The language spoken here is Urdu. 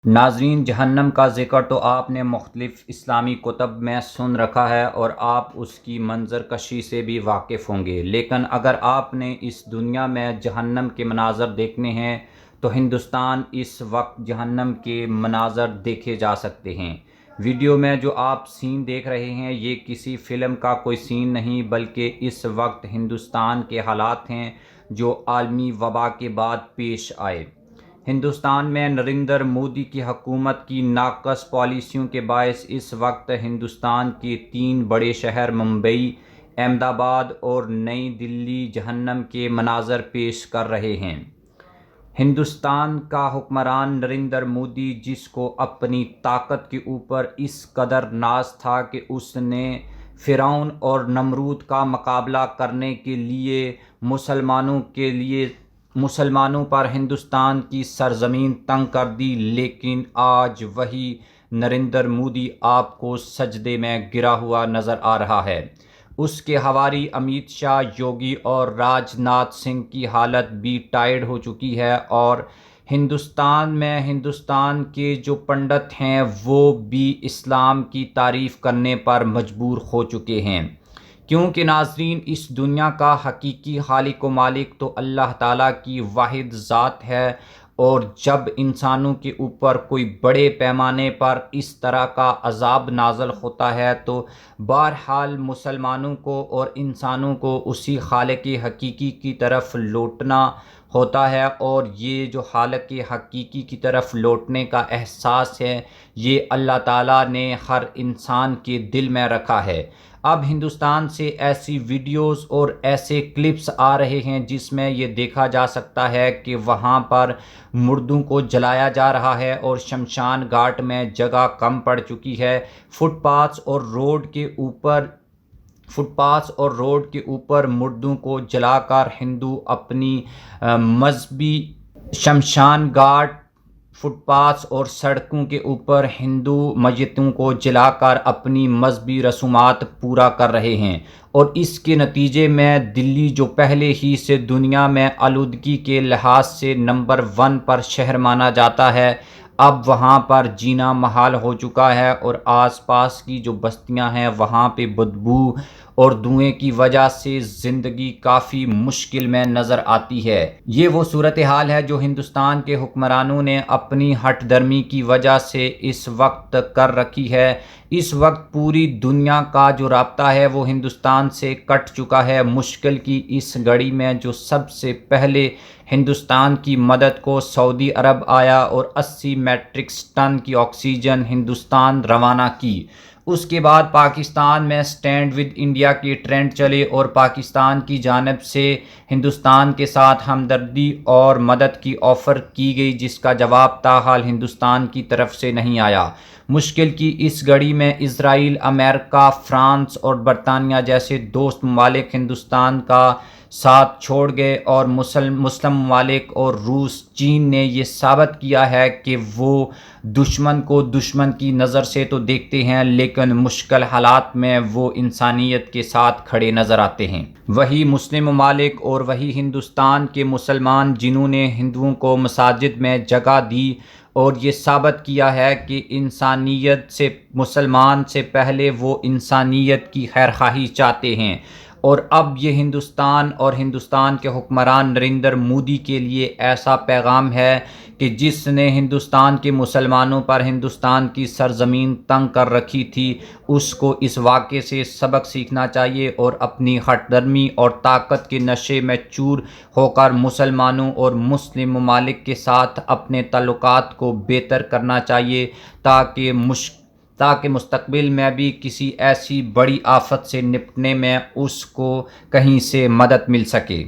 ناظرین، جہنم کا ذکر تو آپ نے مختلف اسلامی کتب میں سن رکھا ہے اور آپ اس کی منظر کشی سے بھی واقف ہوں گے، لیکن اگر آپ نے اس دنیا میں جہنم کے مناظر دیکھنے ہیں تو ہندوستان اس وقت جہنم کے مناظر دیکھے جا سکتے ہیں۔ ویڈیو میں جو آپ سین دیکھ رہے ہیں یہ کسی فلم کا کوئی سین نہیں، بلکہ اس وقت ہندوستان کے حالات ہیں جو عالمی وبا کے بعد پیش آئے۔ ہندوستان میں نریندر مودی کی حکومت کی ناقص پالیسیوں کے باعث اس وقت ہندوستان کے 3 بڑے شہر ممبئی، احمد آباد اور نئی دلی جہنم کے مناظر پیش کر رہے ہیں۔ ہندوستان کا حکمران نریندر مودی، جس کو اپنی طاقت کے اوپر اس قدر ناز تھا کہ اس نے فرعون اور نمرود کا مقابلہ کرنے کے لیے مسلمانوں پر ہندوستان کی سرزمین تنگ کر دی، لیکن آج وہی نریندر مودی آپ کو سجدے میں گرا ہوا نظر آ رہا ہے۔ اس کے حواری امیت شاہ، یوگی اور راج ناتھ سنگھ کی حالت بھی ٹائرڈ ہو چکی ہے، اور ہندوستان کے جو پنڈت ہیں وہ بھی اسلام کی تعریف کرنے پر مجبور ہو چکے ہیں، کیونکہ ناظرین اس دنیا کا حقیقی خالق و مالک تو اللہ تعالیٰ کی واحد ذات ہے، اور جب انسانوں کے اوپر کوئی بڑے پیمانے پر اس طرح کا عذاب نازل ہوتا ہے تو بہرحال مسلمانوں کو اور انسانوں کو اسی خالق حقیقی کی طرف لوٹنا ہوتا ہے، اور یہ جو خالق حقیقی کی طرف لوٹنے کا احساس ہے یہ اللہ تعالیٰ نے ہر انسان کے دل میں رکھا ہے۔ اب ہندوستان سے ایسی ویڈیوز اور ایسے کلپس آ رہے ہیں جس میں یہ دیکھا جا سکتا ہے کہ وہاں پر مردوں کو جلایا جا رہا ہے اور شمشان گھاٹ میں جگہ کم پڑ چکی ہے۔ فٹ پاتھس اور روڈ کے اوپر مردوں کو جلا کر ہندو اپنی مذہبی شمشان گھاٹ، فٹ پاتھس اور سڑکوں کے اوپر ہندو میتوں کو جلا کر اپنی مذہبی رسومات پورا کر رہے ہیں، اور اس کے نتیجے میں دلی جو پہلے ہی سے دنیا میں آلودگی کے لحاظ سے نمبر 1 پر شہر مانا جاتا ہے، اب وہاں پر جینا محال ہو چکا ہے، اور آس پاس کی جو بستیاں ہیں وہاں پہ بدبو اور دھوئیں کی وجہ سے زندگی کافی مشکل میں نظر آتی ہے۔ یہ وہ صورتحال ہے جو ہندوستان کے حکمرانوں نے اپنی ہٹ درمی کی وجہ سے اس وقت کر رکھی ہے۔ اس وقت پوری دنیا کا جو رابطہ ہے وہ ہندوستان سے کٹ چکا ہے۔ مشکل کی اس گھڑی میں جو سب سے پہلے ہندوستان کی مدد کو سعودی عرب آیا اور 80 میٹرک ٹن کی آکسیجن ہندوستان روانہ کی، اس کے بعد پاکستان میں اسٹینڈ ود انڈیا کے ٹرینڈ چلے اور پاکستان کی جانب سے ہندوستان کے ساتھ ہمدردی اور مدد کی آفر کی گئی، جس کا جواب تاحال ہندوستان کی طرف سے نہیں آیا۔ مشکل کی اس گھڑی میں اسرائیل، امریکہ، فرانس اور برطانیہ جیسے دوست ممالک ہندوستان کا ساتھ چھوڑ گئے، اور مسلم ممالک اور روس، چین نے یہ ثابت کیا ہے کہ وہ دشمن کو دشمن کی نظر سے تو دیکھتے ہیں لیکن مشکل حالات میں وہ انسانیت کے ساتھ کھڑے نظر آتے ہیں۔ وہی مسلم ممالک اور وہی ہندوستان کے مسلمان جنہوں نے ہندوؤں کو مساجد میں جگہ دی اور یہ ثابت کیا ہے کہ انسانیت سے مسلمان سے پہلے وہ انسانیت کی خیرخواہی چاہتے ہیں، اور اب یہ ہندوستان اور ہندوستان کے حکمران نریندر مودی کے لیے ایسا پیغام ہے کہ جس نے ہندوستان کے مسلمانوں پر ہندوستان کی سرزمین تنگ کر رکھی تھی، اس کو اس واقعے سے سبق سیکھنا چاہیے اور اپنی ہٹ درمی اور طاقت کے نشے میں چور ہو کر مسلمانوں اور مسلم ممالک کے ساتھ اپنے تعلقات کو بہتر کرنا چاہیے، تاکہ مستقبل میں بھی کسی ایسی بڑی آفت سے نپٹنے میں اس کو کہیں سے مدد مل سکے۔